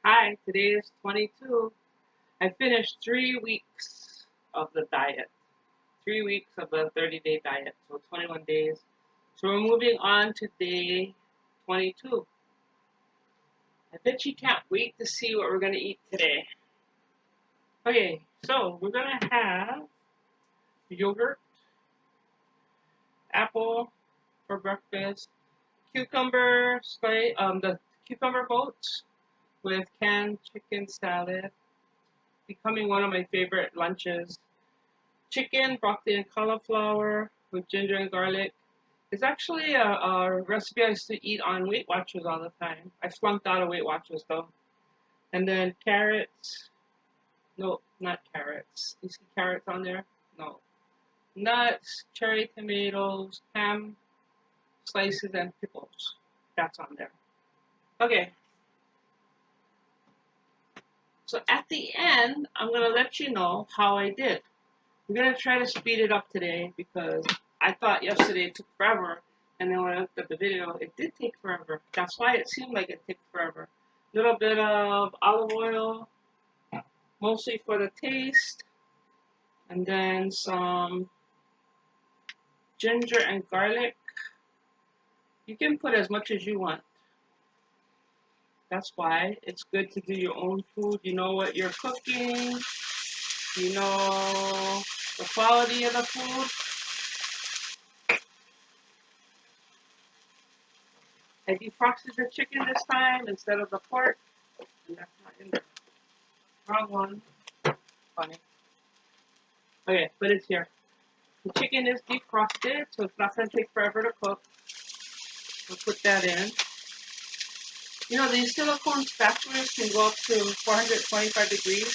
Hi, today is 22. I finished 3 weeks of the diet, 3 weeks of the 30-day diet, so 21 days. So we're moving on to day 22. I bet you can't wait to see what we're going to eat today. Okay, so we're going to have yogurt, apple for breakfast, the cucumber boats with canned chicken salad, becoming one of my favorite lunches. Chicken, broccoli, and cauliflower with ginger and garlic. It's actually a recipe I used to eat on Weight Watchers all the time. I flunked out of Weight Watchers though. And then carrots. No, not carrots. You see carrots on there? No. Nuts, cherry tomatoes, ham slices, and pickles. That's on there. Okay. So at the end, I'm going to let you know how I did. I'm going to try to speed it up today because I thought yesterday it took forever. And then when I looked at the video, it did take forever. That's why it seemed like it took forever. A little bit of olive oil, mostly for the taste. And then some ginger and garlic. You can put as much as you want. That's why it's good to do your own food. You know what you're cooking. You know the quality of the food. I defrosted the chicken this time instead of the pork. And that's not in there. Wrong one. Funny. Okay, but it's here. The chicken is defrosted, so it's not going to take forever to cook. We'll put that in. You know, these silicone spatulas can go up to 425 degrees.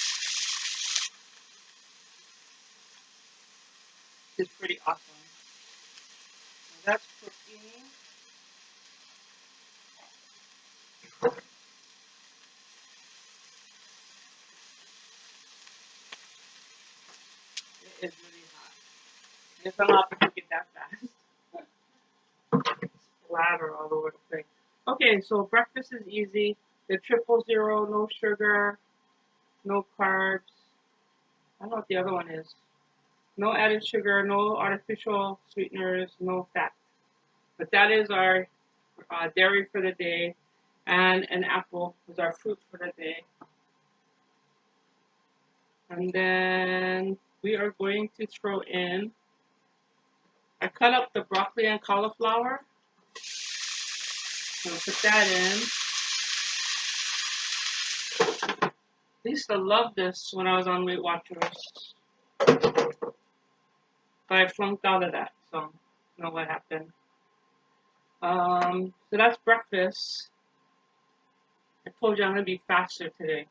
It's pretty awesome. Now that's cooking. It is really hot. It's not to cook it that fast. Splatter all over the place. Okay, so breakfast is easy. The 000, no sugar, no carbs. I don't know what the other one is. No added sugar, no artificial sweeteners, no fat. But that is our dairy for the day, and an apple is our fruit for the day. And then we are going to throw in, I cut up the broccoli and cauliflower. We'll put that in. I used to love this when I was on Weight Watchers. But I flunked out of that, so I don't know what happened. So that's breakfast. I told you I'm going to be faster today.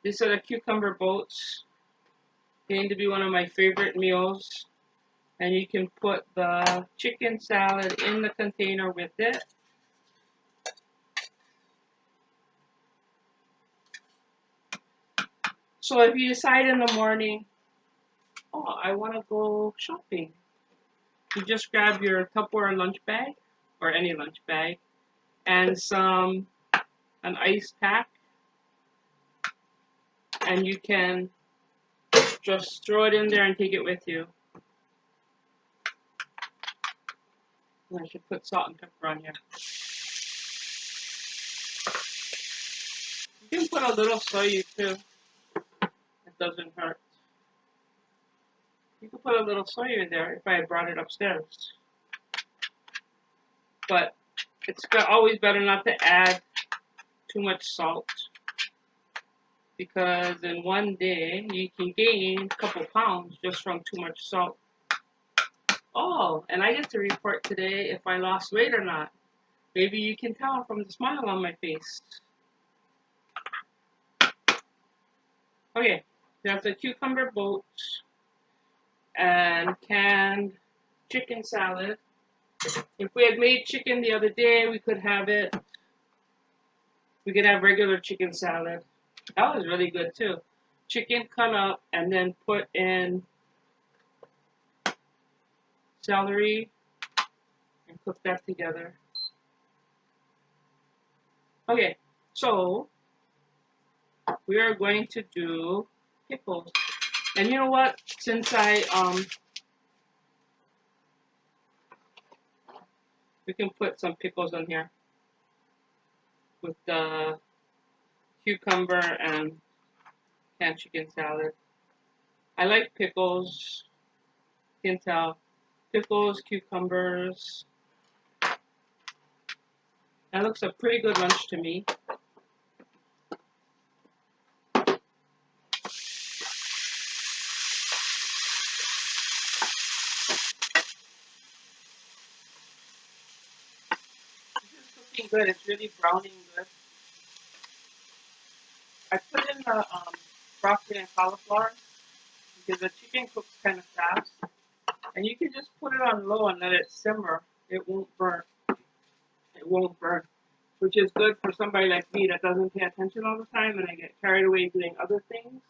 These are the cucumber boats. Going to be one of my favorite meals. And you can put the chicken salad in the container with it. So if you decide in the morning, oh, I want to go shopping, you just grab your Tupperware lunch bag, or any lunch bag, and an ice pack, and you can just throw it in there and take it with you. I should put salt and pepper on here. You can put a little soy too. It doesn't hurt. You could put a little soy in there if I had brought it upstairs. But it's always better not to add too much salt, because in one day you can gain a couple pounds just from too much salt. Oh, and I get to report today if I lost weight or not. Maybe you can tell from the smile on my face. Okay, that's a cucumber boat and canned chicken salad. If we had made chicken the other day, we could have it. We could have regular chicken salad. That was really good too. Chicken cut up and then put in celery and cook that together. Okay, so we are going to do pickles. And you know what? Since we can put some pickles in here with the cucumber and canned chicken salad. I like pickles. You can tell. Pickles, cucumbers. That looks a pretty good lunch to me. This is cooking good. It's really browning good. I put in the broccoli and cauliflower because the chicken cooks kind of fast. And you can just put it on low and let it simmer. It won't burn. It won't burn. Which is good for somebody like me that doesn't pay attention all the time and I get carried away doing other things.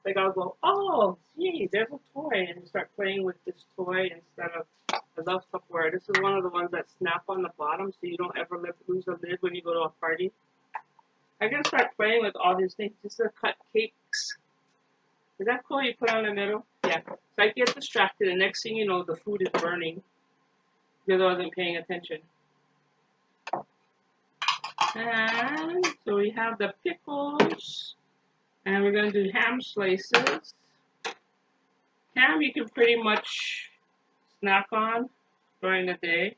Like I'll go, oh, gee, there's a toy, and start playing with this toy instead of, I love Tupperware. This is one of the ones that snap on the bottom so you don't ever lose a lid when you go to a party. I can start playing with all these things just to cut cakes. Is that cool? You put it on the middle? Yeah. So I get distracted, and next thing you know, the food is burning because I wasn't paying attention. And so we have the pickles, and we're going to do ham slices. Ham you can pretty much snack on during the day.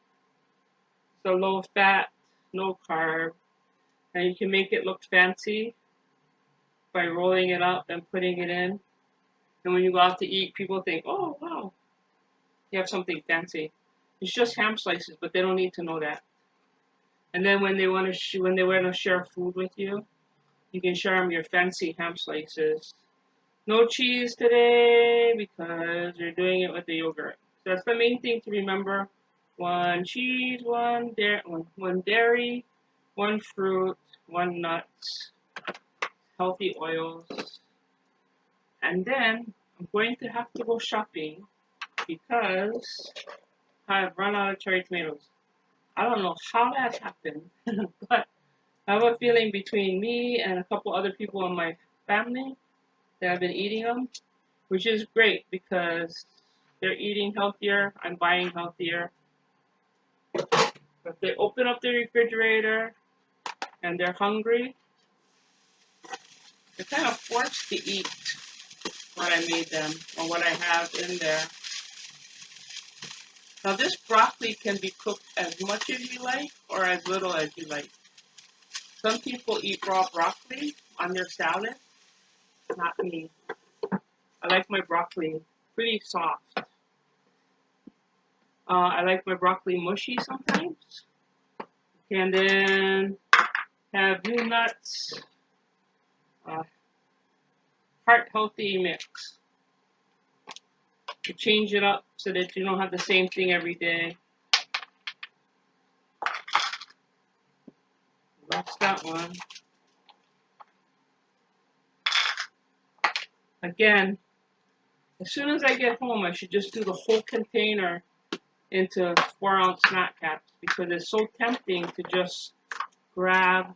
So low fat, no carb, and you can make it look fancy by rolling it up and putting it in. And when you go out to eat, people think, oh wow, you have something fancy. It's just ham slices, but they don't need to know that. And then when they want to share food with you, you can share them your fancy ham slices. No cheese today because you're doing it with the yogurt. So that's the main thing to remember. 1 cheese, 1 dairy, 1 fruit, 1 nuts, healthy oils. And then I'm going to have to go shopping because I've run out of cherry tomatoes. I don't know how that happened, but I have a feeling between me and a couple other people in my family that have been eating them, which is great because they're eating healthier, I'm buying healthier. If they open up the refrigerator and they're hungry, they're kind of forced to eat what I made them or what I have in there. Now this broccoli can be cooked as much as you like or as little as you like. Some people eat raw broccoli on their salad, not me. I like my broccoli pretty soft. I like my broccoli mushy sometimes. And then have new nuts, heart healthy mix. You change it up so that you don't have the same thing every day. That's that one. Again, as soon as I get home, I should just do the whole container into 4-ounce snack caps because it's so tempting to just grab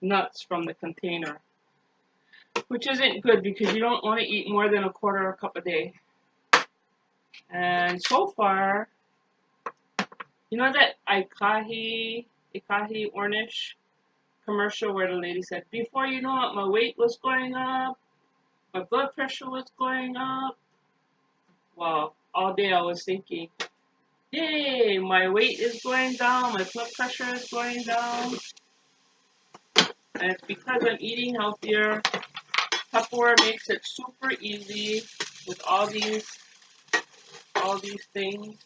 nuts from the container, which isn't good because you don't want to eat more than a quarter a cup a day. And so far, you know that Ikahi Ornish commercial where the lady said, before you know it, my weight was going up, my blood pressure was going up. Well, all day I was thinking, yay, my weight is going down, my blood pressure is going down. And it's because I'm eating healthier. Tupperware makes it super easy with all these things.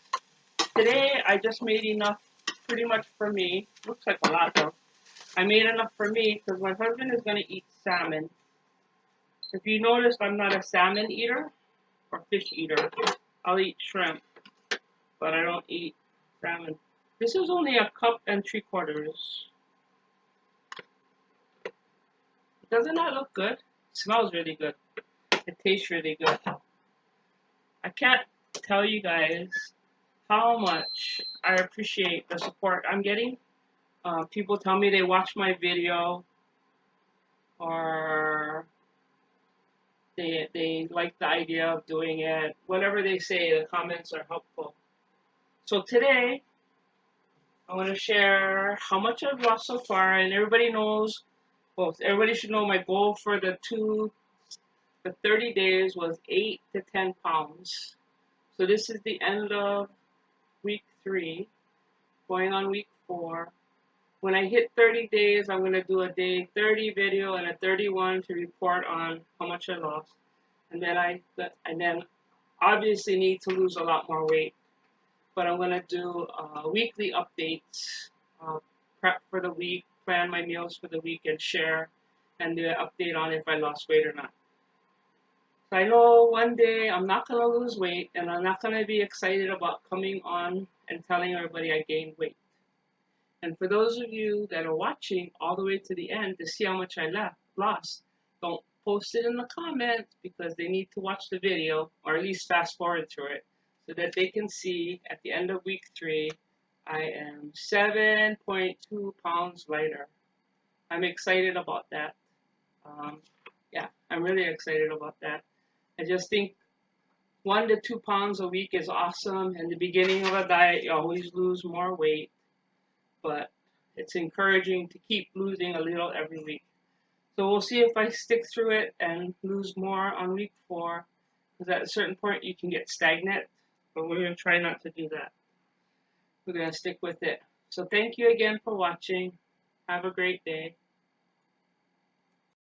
Today I just made enough pretty much for me. Looks like a lot though. I made enough for me because my husband is going to eat salmon. If you notice, I'm not a salmon eater or fish eater. I'll eat shrimp, but I don't eat salmon. This is only 1 3/4 cups. Doesn't that look good? It smells really good. It tastes really good. I can't tell you guys how much I appreciate the support I'm getting. People tell me they watch my video or they like the idea of doing it. Whatever they say, the comments are helpful. So today, I want to share how much I've lost so far, and everybody knows, well, everybody should know my goal for the 30 days was 8 to 10 pounds. So this is the end of week 3, going on week 4. When I hit 30 days, I'm going to do a day 30 video and a 31 to report on how much I lost. And then obviously need to lose a lot more weight. But I'm going to do weekly updates, prep for the week, plan my meals for the week, and share and do an update on if I lost weight or not. So I know one day I'm not going to lose weight and I'm not going to be excited about coming on and telling everybody I gained weight. And for those of you that are watching all the way to the end to see how much I lost, don't post it in the comments because they need to watch the video or at least fast forward through it so that they can see at the end of week 3, I am 7.2 pounds lighter. I'm excited about that. Yeah, I'm really excited about that. I just think 1 to 2 pounds a week is awesome. In the beginning of a diet, you always lose more weight, but it's encouraging to keep losing a little every week. So we'll see if I stick through it and lose more on week 4, because at a certain point you can get stagnant, but we're going to try not to do that. We're going to stick with it. So thank you again for watching. Have a great day.